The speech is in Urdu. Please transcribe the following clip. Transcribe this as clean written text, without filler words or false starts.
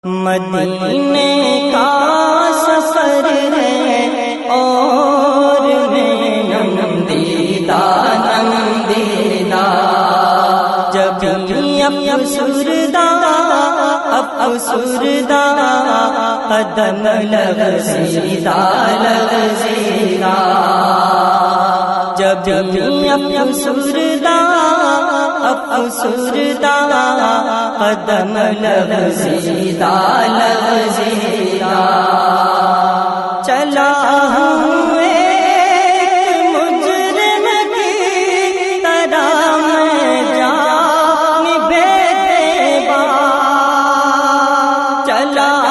مدینے کا سفر ہے اور میں نم دیدہ جب افسردہ قدم لغزیدہ جب افسردہ قدم لغزیدہ چلا ہوں ایک مجرم کی طرح میں جان بے تیبا چلا